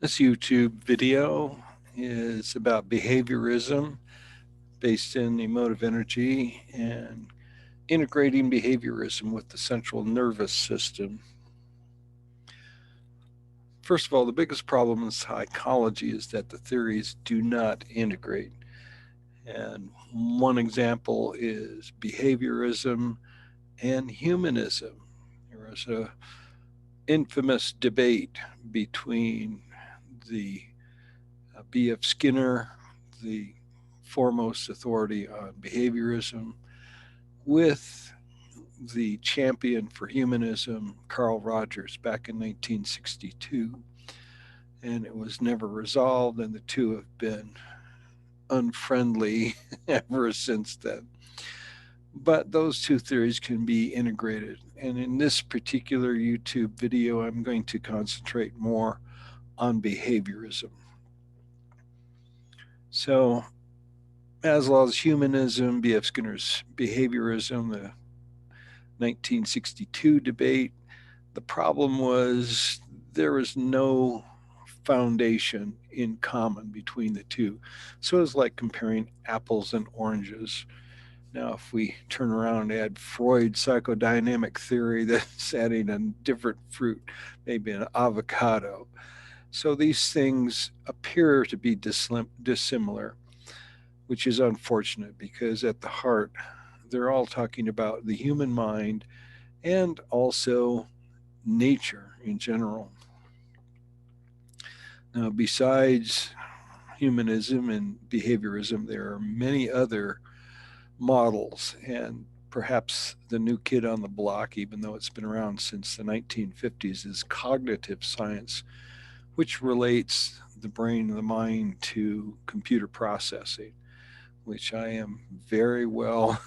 This YouTube video is about behaviorism based in emotive energy and integrating behaviorism with the central nervous system. First of all, the biggest problem in psychology is that the theories do not integrate. And one example is behaviorism and humanism. There was a infamous debate between the B.F. Skinner, the foremost authority on behaviorism, with the champion for humanism, Carl Rogers, back in 1962. And it was never resolved, and the two have been unfriendly ever since then. But those two theories can be integrated. And in this particular YouTube video, I'm going to concentrate more on behaviorism. So, Maslow's humanism, B.F. Skinner's behaviorism, the 1962 debate. The problem was there was no foundation in common between the two. So it was like comparing apples and oranges. Now, if we turn around and add Freud's psychodynamic theory, that's adding a different fruit, maybe an avocado. So these things appear to be dissimilar, which is unfortunate because at the heart, they're all talking about the human mind and also nature in general. Now, besides humanism and behaviorism, there are many other models, and perhaps the new kid on the block, even though it's been around since the 1950s, is cognitive science, which relates the brain and the mind to computer processing, which I am very well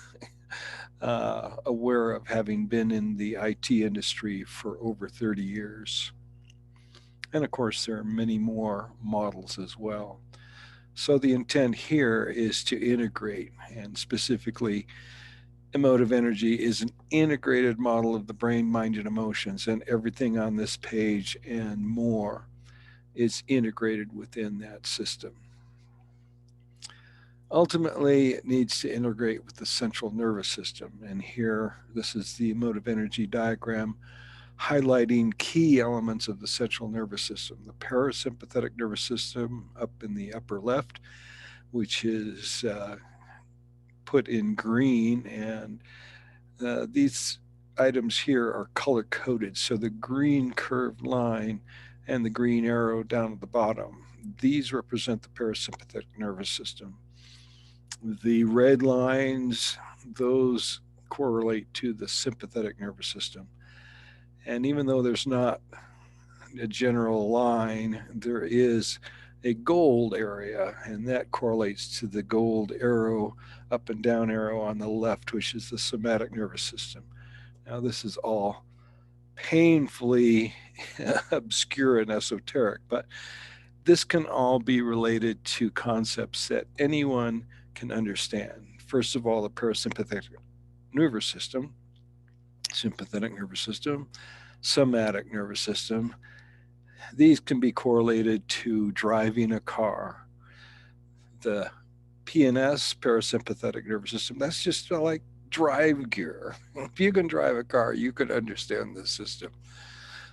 aware of, having been in the IT industry for over 30 years. And of course, there are many more models as well. So the intent here is to integrate, and specifically, emotive energy is an integrated model of the brain, mind, and emotions, and everything on this page and more is integrated within that system. Ultimately, it needs to integrate with the central nervous system. And here, this is the emotive energy diagram highlighting key elements of the central nervous system. The parasympathetic nervous system up in the upper left, which is put in green, and these items here are color coded. So the green curved line and the green arrow down at the bottom, these represent the parasympathetic nervous system. The red lines, those correlate to the sympathetic nervous system. And even though there's not a general line, there is a gold area, and that correlates to the gold arrow, up and down arrow on the left, which is the somatic nervous system. Now, this is all painfully obscure and esoteric, but this can all be related to concepts that anyone can understand. First of all, the parasympathetic nervous system, sympathetic nervous system, somatic nervous system. These can be correlated to driving a car. The PNS, parasympathetic nervous system, that's just like drive gear. If you can drive a car, you can understand this system.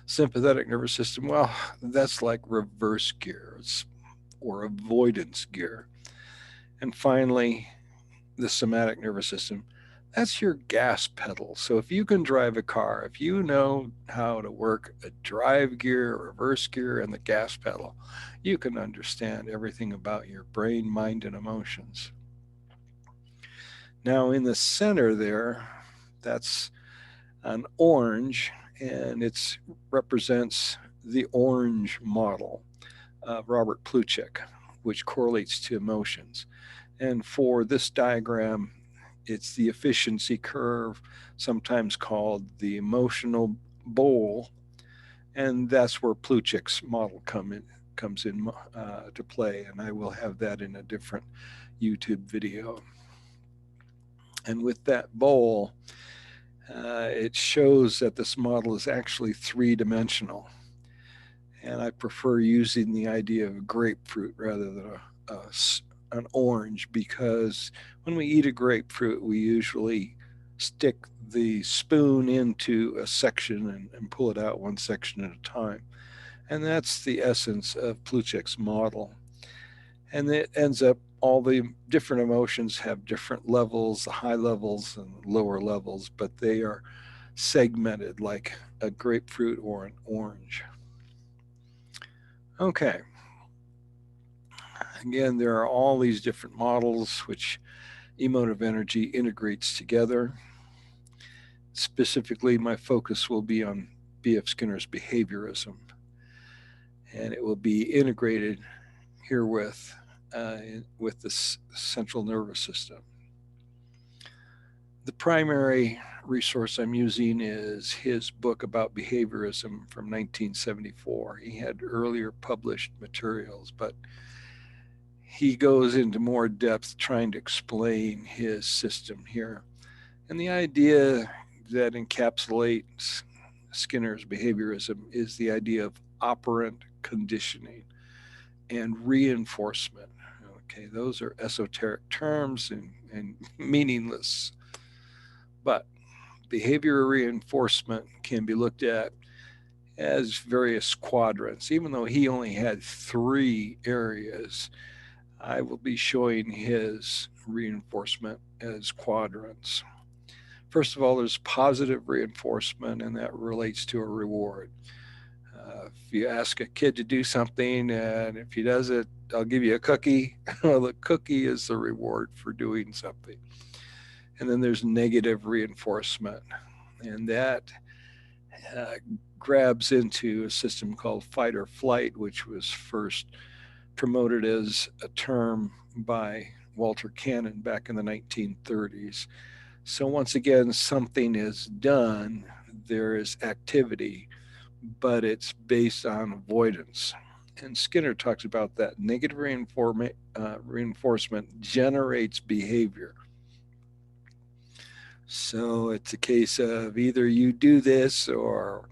Sympathetic nervous system, well, that's like reverse gear or avoidance gear. And finally, the somatic nervous system, that's your gas pedal. So if you can drive a car, if you know how to work a drive gear, reverse gear, and the gas pedal, you can understand everything about your brain, mind, and emotions. Now, in the center there, that's an orange, and it represents the orange model of Robert Plutchik, which correlates to emotions. And for this diagram, it's the efficiency curve, sometimes called the emotional bowl, and that's where Plutchik's model comes in to play. And I will have that in a different YouTube video. And with that bowl, it shows that this model is actually three-dimensional. And I prefer using the idea of grapefruit rather than an orange, because when we eat a grapefruit, we usually stick the spoon into a section and pull it out one section at a time. And that's the essence of Plutchik's model. And it ends up all the different emotions have different levels, high levels and lower levels, but they are segmented like a grapefruit or an orange. Okay, again, there are all these different models which emotive energy integrates together. Specifically, my focus will be on B.F. Skinner's behaviorism, and it will be integrated herewith with the central nervous system. The primary resource I'm using is his book about behaviorism from 1974. He had earlier published materials, but he goes into more depth trying to explain his system here. And the idea that encapsulates Skinner's behaviorism is the idea of operant conditioning and reinforcement. Okay, those are esoteric terms and meaningless. But behavior reinforcement can be looked at as various quadrants. Even though he only had 3 areas, I will be showing his reinforcement as quadrants. First of all, there's positive reinforcement, and that relates to a reward. If you ask a kid to do something, and if he does it, I'll give you a cookie. Well, the cookie is the reward for doing something. And then there's negative reinforcement, and that uh, grabs into a system called fight or flight, which was first promoted as a term by Walter Cannon back in the 1930s. So once again, something is done, there is activity, but it's based on avoidance. And Skinner talks about that negative reinforcement generates behavior. So it's a case of either you do this or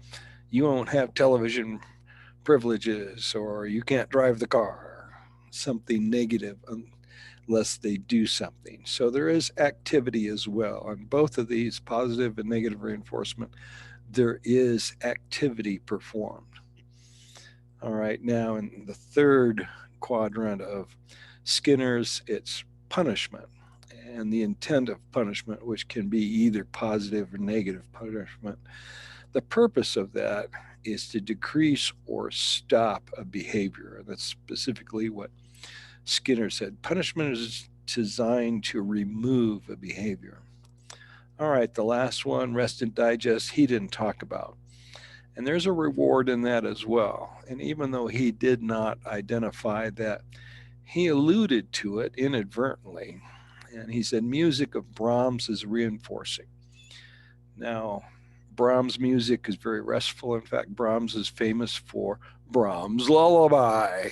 you won't have television privileges or you can't drive the car, something negative unless they do something. So there is activity as well. On both of these, positive and negative reinforcement, there is activity performed. All right, now in the third quadrant of Skinner's, it's punishment and the intent of punishment, which can be either positive or negative punishment. The purpose of that is to decrease or stop a behavior. That's specifically what Skinner said. Punishment is designed to remove a behavior. All right, the last one, rest and digest, he didn't talk about. And there's a reward in that as well. And even though he did not identify that, he alluded to it inadvertently. And he said, music of Brahms is reinforcing. Now, Brahms' music is very restful. In fact, Brahms is famous for Brahms' lullaby,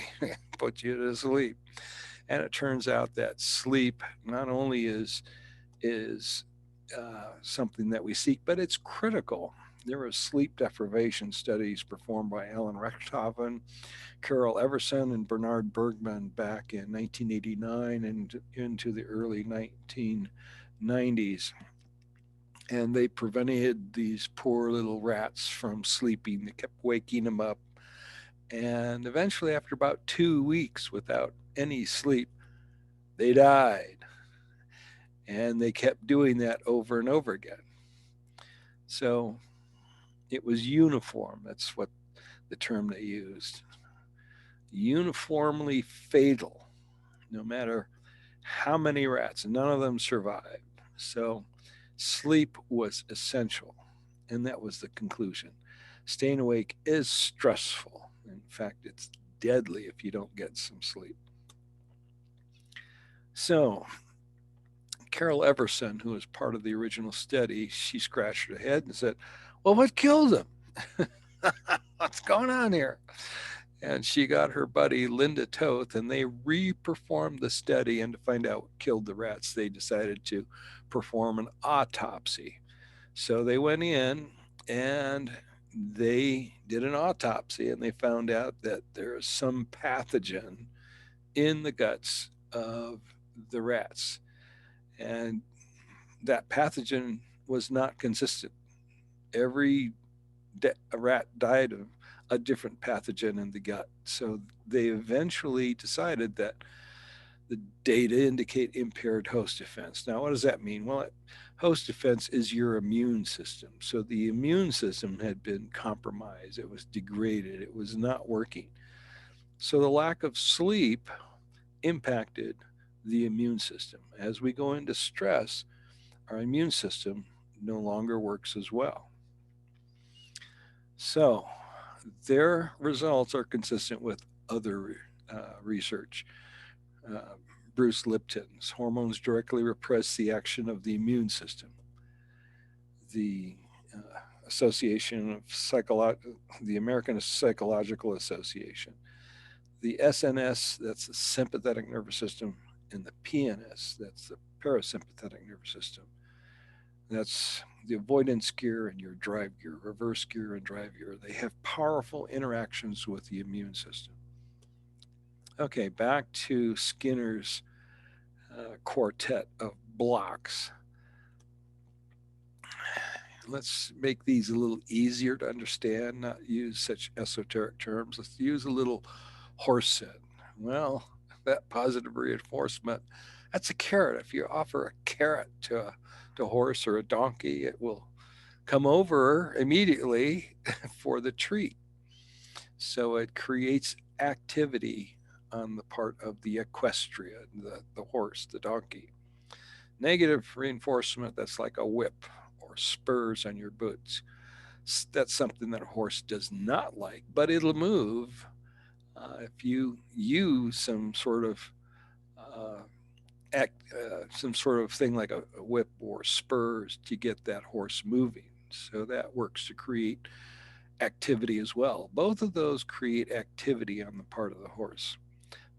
put you to sleep. And it turns out that sleep not only is something that we seek, but it's critical. There were sleep deprivation studies performed by Alan Rechthofen, Carol Everson, and Bernard Bergman back in 1989 and into the early 1990s. And they prevented these poor little rats from sleeping. They kept waking them up. And eventually, after about 2 weeks without any sleep, they died. And they kept doing that over and over again. So it was uniform. That's what the term they used. Uniformly fatal, no matter how many rats, none of them survived. So sleep was essential. And that was the conclusion. Staying awake is stressful. In fact, it's deadly if you don't get some sleep. So, Carol Everson, who was part of the original study, she scratched her head and said, well, what killed him? What's going on here? And she got her buddy Linda Toth, and they re-performed the study. And to find out what killed the rats, they decided to perform an autopsy. So they went in and they did an autopsy and they found out that there is some pathogen in the guts of the rats. And that pathogen was not consistent. Every a rat died of a different pathogen in the gut. So they eventually decided that the data indicate impaired host defense. Now, what does that mean? Well, host defense is your immune system. So the immune system had been compromised, it was degraded, it was not working. So the lack of sleep impacted the immune system. As we go into stress, our immune system no longer works as well. So their results are consistent with other research. Uh, Bruce Lipton's hormones directly repress the action of the immune system. The Association of the American Psychological Association, the SNS, that's the sympathetic nervous system, and the PNS, that's the parasympathetic nervous system. That's the avoidance gear and your drive gear, reverse gear and drive gear. They have powerful interactions with the immune system. Okay, back to Skinner's quartet of blocks. Let's make these a little easier to understand, not use such esoteric terms. Let's use a little horse sense. Well, that positive reinforcement, that's a carrot. If you offer a carrot to a horse or a donkey, it will come over immediately for the treat. So it creates activity on the part of the equestrian, the horse, the donkey. Negative reinforcement, that's like a whip or spurs on your boots. That's something that a horse does not like, but it'll move if you use uh, some sort of thing like a whip or spurs to get that horse moving. So that works to create activity as well. Both of those create activity on the part of the horse.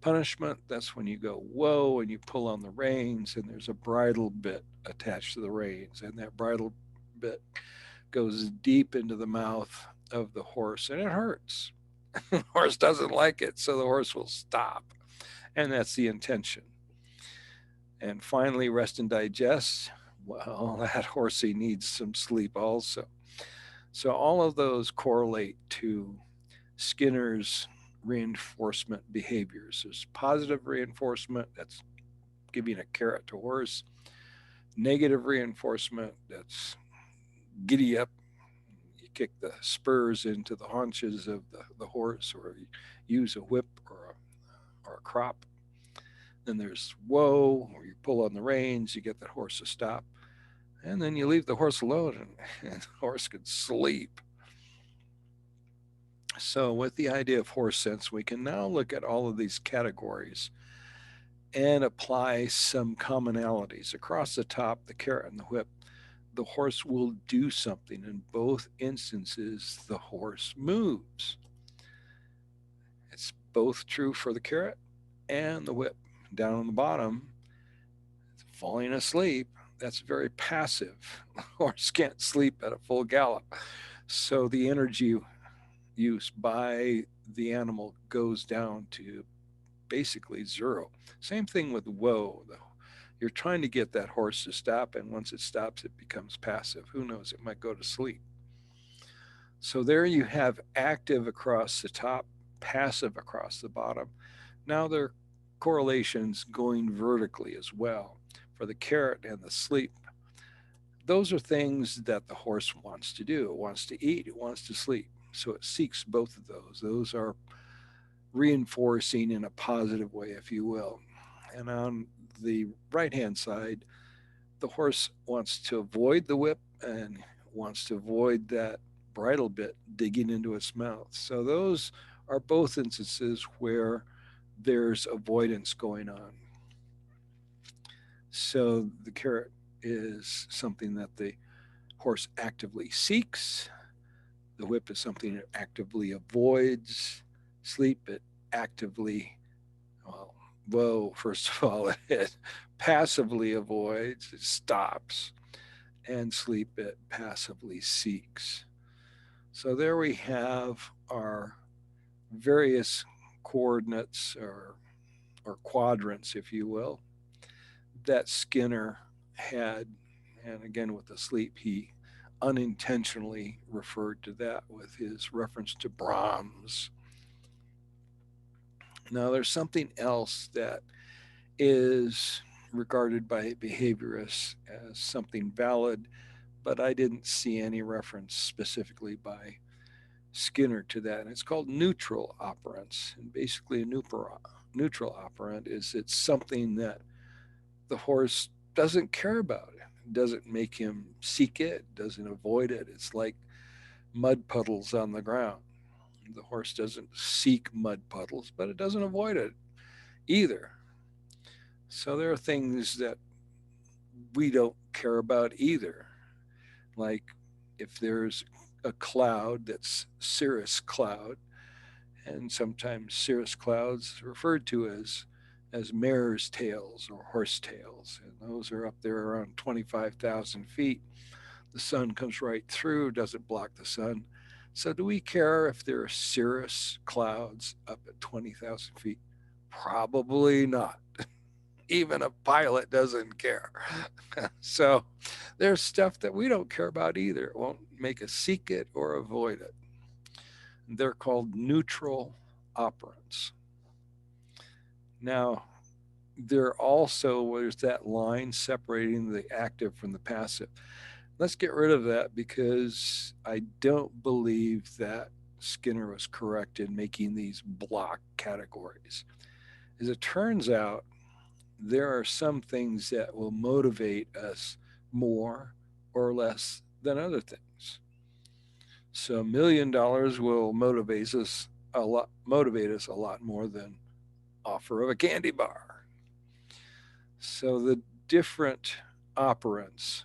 Punishment, that's when you go, whoa, and you pull on the reins, and there's a bridle bit attached to the reins, and that bridle bit goes deep into the mouth of the horse, and it hurts. The horse doesn't like it, so the horse will stop, and that's the intention. And finally, rest and digest. Well, that horsey needs some sleep also. So all of those correlate to Skinner's reinforcement behaviors. There's positive reinforcement, that's giving a carrot to a horse. Negative reinforcement, that's giddy up. You kick the spurs into the haunches of the horse, or you use a whip or a crop. Then there's whoa, or you pull on the reins, you get that horse to stop. And then you leave the horse alone, and the horse can sleep. So, with the idea of horse sense, we can now look at all of these categories and apply some commonalities. Across the top, the carrot and the whip, the horse will do something. In both instances, the horse moves. It's both true for the carrot and the whip. Down on the bottom, falling asleep, that's very passive. The horse can't sleep at a full gallop. So the energy use by the animal goes down to basically zero. Same thing with whoa. You're trying to get that horse to stop, and once it stops, it becomes passive. Who knows? It might go to sleep. So there you have active across the top, passive across the bottom. Now there are correlations going vertically as well. For the carrot and the sleep, those are things that the horse wants to do. It wants to eat, it wants to sleep. So it seeks both of those. Those are reinforcing in a positive way, if you will. And on the right hand side, the horse wants to avoid the whip and wants to avoid that bridle bit digging into its mouth. So those are both instances where there's avoidance going on. So the carrot is something that the horse actively seeks. The whip is something it actively avoids. Sleep, it actively, well, whoa, first of all, it passively avoids, it stops. And sleep, it passively seeks. So there we have our various coordinates or quadrants, if you will, that Skinner had. And again, with the sleep, he unintentionally referred to that with his reference to Brahms. Now, there's something else that is regarded by behaviorists as something valid, but I didn't see any reference specifically by Skinner to that. And it's called neutral operance. And basically, a neutral operant is it's something that the horse doesn't care about. It doesn't make him seek it, doesn't avoid it. It's like mud puddles on the ground. The horse doesn't seek mud puddles, but it doesn't avoid it either. So there are things that we don't care about either. Like if there's a cloud that's cirrus cloud, and sometimes cirrus clouds referred to as mare's tails or horse tails, and those are up there around 25,000 feet. The sun comes right through, doesn't block the sun. So do we care if there are cirrus clouds up at 20,000 feet? Probably not. Even a pilot doesn't care. So there's stuff that we don't care about either. It won't make us seek it or avoid it. They're called neutral operants. Now, there's that line separating the active from the passive. Let's get rid of that because I don't believe that Skinner was correct in making these block categories. As it turns out, there are some things that will motivate us more or less than other things. So $1 million will motivate us a lot more than offer of a candy bar. So the different operants,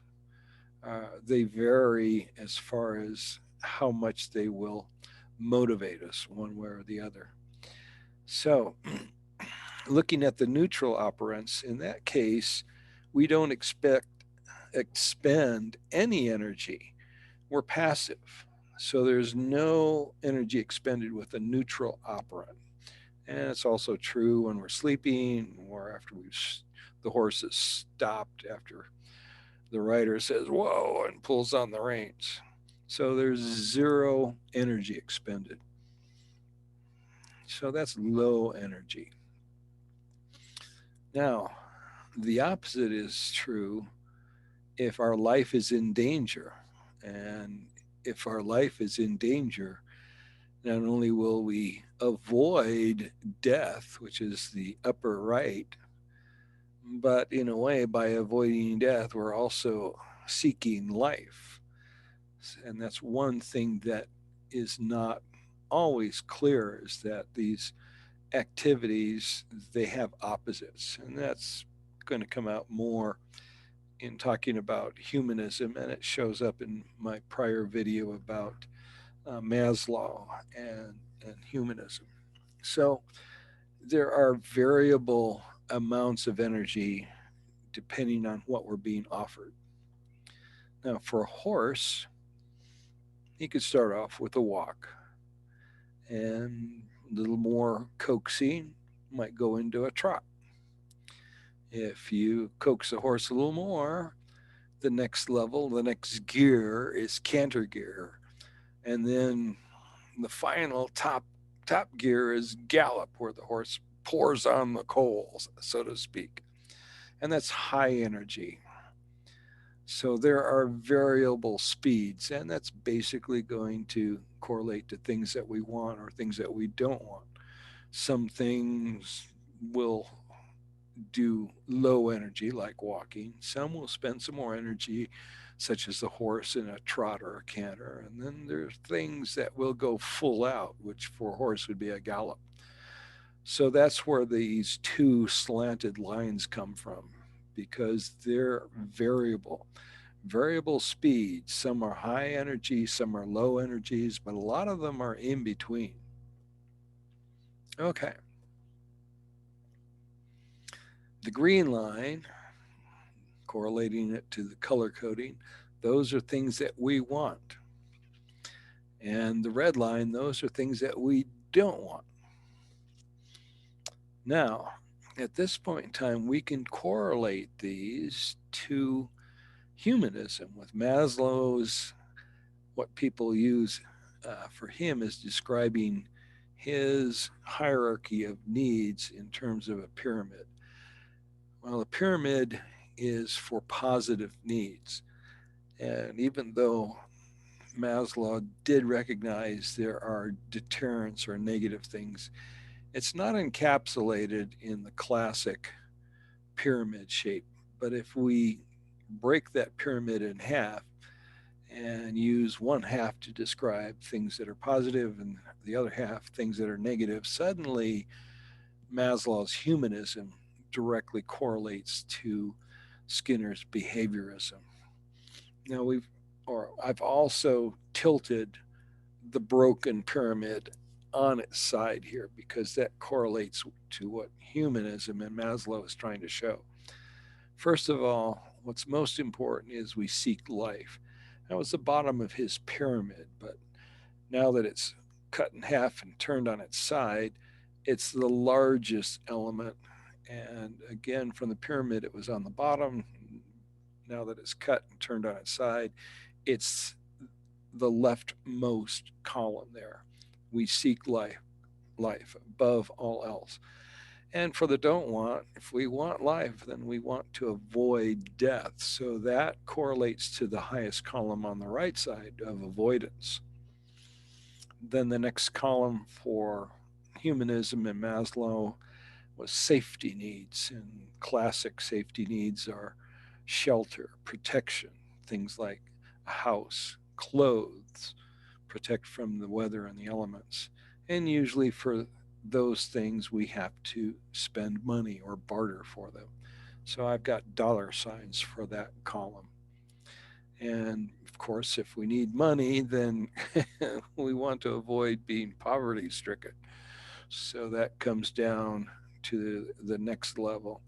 they vary as far as how much they will motivate us one way or the other. So looking at the neutral operants, in that case, we don't expend any energy. We're passive. So there's no energy expended with a neutral operant. And it's also true when we're sleeping or after the horse is stopped after the rider says, whoa, and pulls on the reins. So there's zero energy expended. So that's low energy. Now, the opposite is true if our life is in danger. And if our life is in danger, not only will we avoid death, which is the upper right, but in a way, by avoiding death, we're also seeking life. And that's one thing that is not always clear is that these activities, they have opposites. And that's going to come out more in talking about humanism, and it shows up in my prior video about Maslow and humanism. So there are variable amounts of energy depending on what we're being offered. Now, for a horse, he could start off with a walk, and a little more coaxing might go into a trot. If you coax a horse a little more, the next level, the next gear is canter gear. And then the final top gear is gallop, where the horse pours on the coals, so to speak. And that's high energy. So there are variable speeds, and that's basically going to correlate to things that we want or things that we don't want. Some things will do low energy, like walking. Some will spend some more energy, such as the horse in a trot or a canter. And then there's things that will go full out, which for a horse would be a gallop. So that's where these two slanted lines come from, because they're variable speeds. Some are high energy, some are low energies, but a lot of them are in between. Okay. The green line, correlating it to the color coding, those are things that we want. And the red line, those are things that we don't want. Now, at this point in time, we can correlate these to humanism with Maslow's, what people use for him is describing his hierarchy of needs in terms of a pyramid. Well, a pyramid is for positive needs. And even though Maslow did recognize there are deterrents or negative things, it's not encapsulated in the classic pyramid shape. But if we break that pyramid in half and use one half to describe things that are positive and the other half things that are negative, suddenly Maslow's humanism directly correlates to Skinner's behaviorism. Now I've also tilted the broken pyramid on its side here because that correlates to what humanism and Maslow is trying to show. First of all, what's most important is we seek life. That was the bottom of his pyramid, but now that it's cut in half and turned on its side, it's the largest element. And again, from the pyramid, it was on the bottom. Now that it's cut and turned on its side, it's the leftmost column there. We seek life above all else. And for the don't want, if we want life, then we want to avoid death. So that correlates to the highest column on the right side of avoidance. Then the next column for humanism and Maslow was safety needs. And classic safety needs are shelter, protection, things like a house, clothes, protect from the weather and the elements. And usually for those things, we have to spend money or barter for them. So I've got dollar signs for that column. And of course, if we need money, then we want to avoid being poverty stricken. So that comes down to the next level.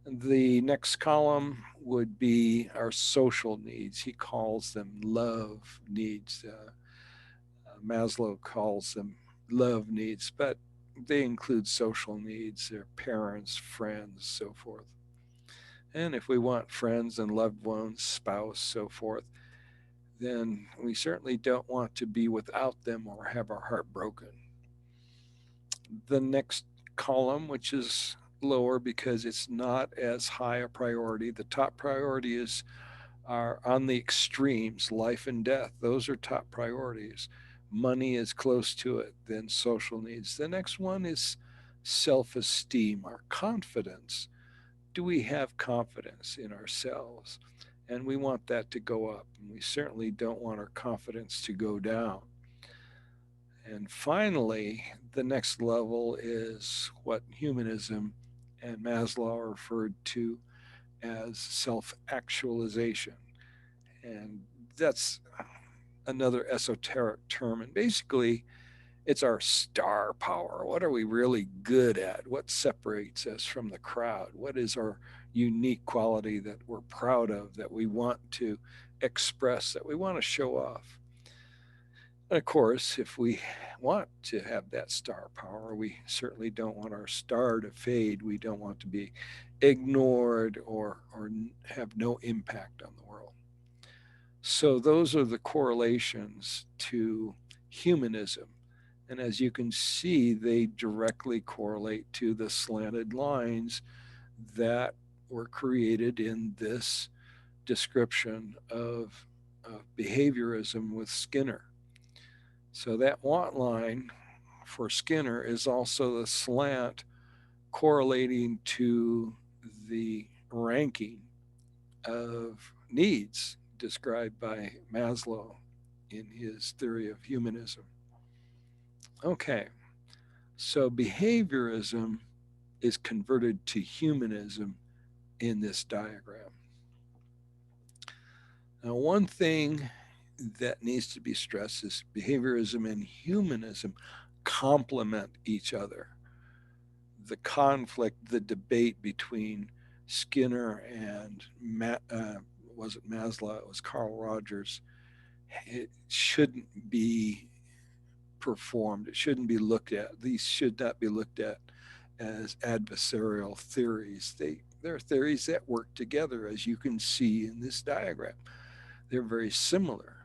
The next column would be our social needs. He calls them love needs. Maslow calls them love needs, but they include social needs, their parents, friends, so forth. And if we want friends and loved ones, spouse, so forth, then we certainly don't want to be without them or have our heart broken. The next column, which is lower because it's not as high a priority, the top priority are on the extremes, life and death. Those are top priorities. Money is close to it, then social needs. The next one is self esteem, our confidence. Do we have confidence in ourselves? And we want that to go up. And we certainly don't want our confidence to go down. And finally, the next level is what humanism and Maslow referred to as self actualization. And that's another esoteric term. And basically, it's our star power. What are we really good at? What separates us from the crowd? What is our unique quality that we're proud of, that we want to express, that we want to show off? And of course, if we want to have that star power, we certainly don't want our star to fade. We don't want to be ignored or have no impact on the world. So those are the correlations to humanism. And as you can see, they directly correlate to the slanted lines that were created in this description of behaviorism with Skinner. So that want line for Skinner is also the slant correlating to the ranking of needs described by Maslow in his theory of humanism. Okay, so behaviorism is converted to humanism in this diagram. Now, one thing that needs to be stressed is behaviorism and humanism complement each other. The conflict, the debate between Skinner and was it Maslow? It was Carl Rogers, it shouldn't be performed. It shouldn't be looked at. These should not be looked at as adversarial theories. They're theories that work together, as you can see in this diagram. They're very similar.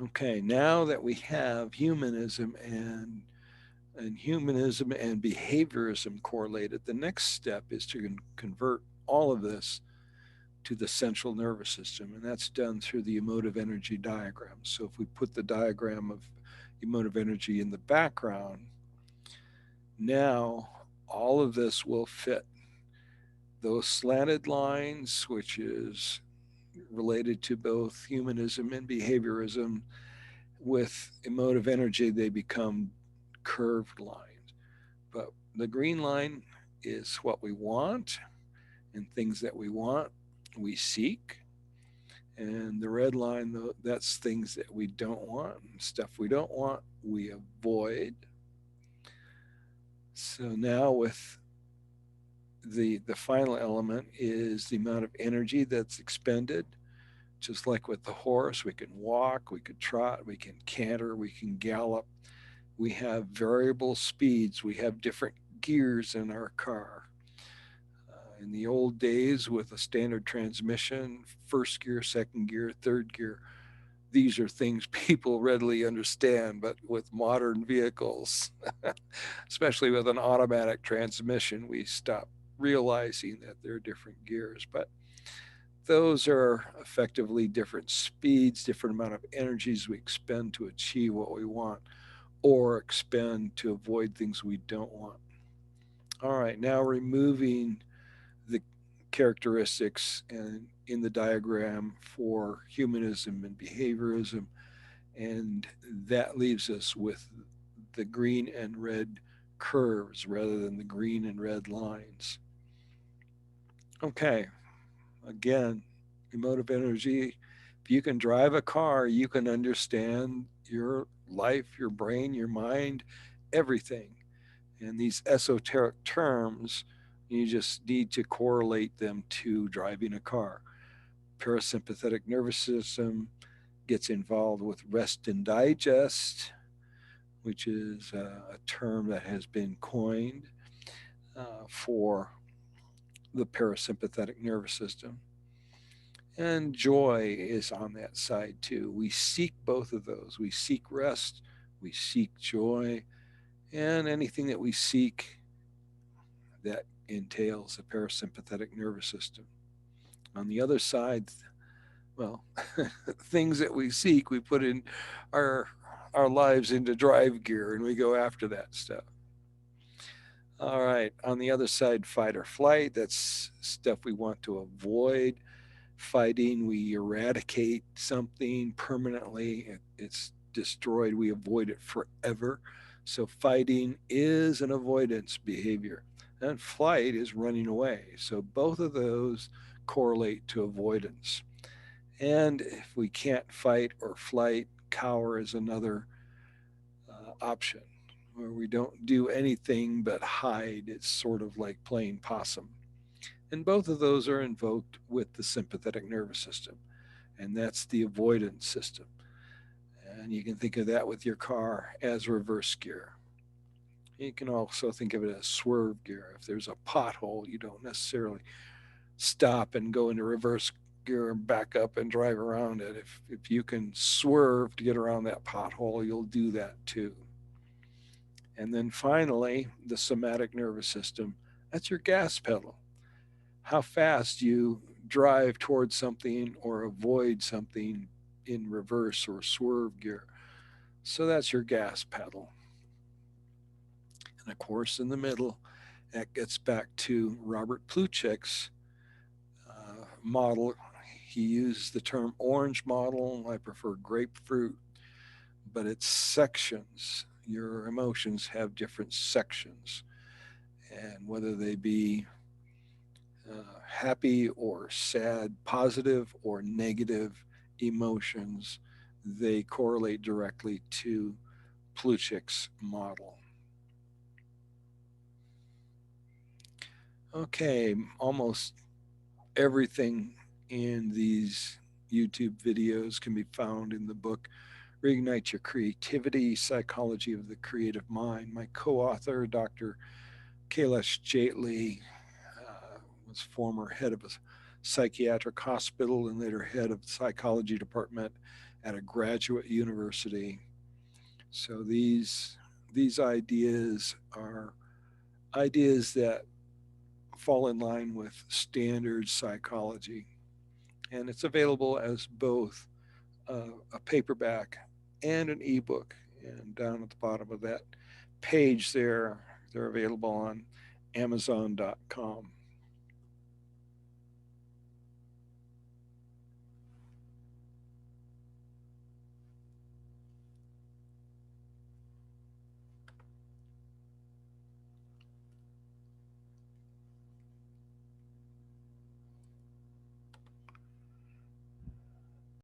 Okay, now that we have humanism and behaviorism correlated, the next step is to convert all of this to the central nervous system, and that's done through the emotive energy diagram. So if we put the diagram of emotive energy in the background, now all of this will fit. Those slanted lines, which is related to both humanism and behaviorism, with emotive energy, they become curved lines. But the green line is what we want and things that we want, we seek. And the red line, that's things that we don't want, stuff we don't want, we avoid. So now with the final element is the amount of energy that's expended. Just like with the horse, we can walk, we can trot, we can canter, we can gallop. We have variable speeds. We have different gears in our car. In the old days with a standard transmission, first gear, second gear, third gear, these are things people readily understand. But with modern vehicles, especially with an automatic transmission, we stop realizing that there are different gears. But those are effectively different speeds, different amount of energies we expend to achieve what we want or expend to avoid things we don't want. All right, now removing the characteristics and in the diagram for humanism and behaviorism, and that leaves us with the green and red curves rather than the green and red lines. Okay, again, emotive energy. If you can drive a car, you can understand your life, your brain, your mind, everything. And these esoteric terms, you just need to correlate them to driving a car. Parasympathetic nervous system gets involved with rest and digest, which is a term that has been coined for the parasympathetic nervous system. And joy is on that side too. We seek both of those. We seek rest, we seek joy, and anything that we seek that entails the parasympathetic nervous system. On the other side, well, things that we seek, we put in our our lives into drive gear and we go after that stuff. All right, on the other side, fight or flight, that's stuff we want to avoid. Fighting, we eradicate something permanently, it's destroyed, we avoid it forever. So fighting is an avoidance behavior, and flight is running away. So both of those correlate to avoidance. And if we can't fight or flight, cower is another option where we don't do anything but hide. It's sort of like playing possum. And both of those are invoked with the sympathetic nervous system, and that's the avoidance system. And you can think of that with your car as reverse gear. You can also think of it as swerve gear. If there's a pothole, you don't necessarily stop and go into reverse gear and back up and drive around it. If you can swerve to get around that pothole, you'll do that too. And then finally, the somatic nervous system, that's your gas pedal. How fast you drive towards something or avoid something in reverse or swerve gear. So that's your gas pedal. And of course, in the middle, that gets back to Robert Plutchik's model. He used the term orange model. I prefer grapefruit, but it's sections. Your emotions have different sections. And whether they be happy or sad, positive or negative emotions, they correlate directly to Plutchik's model. Okay, almost everything in these YouTube videos can be found in the book Reignite Your Creativity, Psychology of the Creative Mind. My co-author, Dr. Kailash Jaitley, was former head of a psychiatric hospital and later head of the psychology department at a graduate university. So these ideas are ideas that fall in line with standard psychology, and it's available as both a paperback and an ebook. And down at the bottom of that page there, they're available on Amazon.com.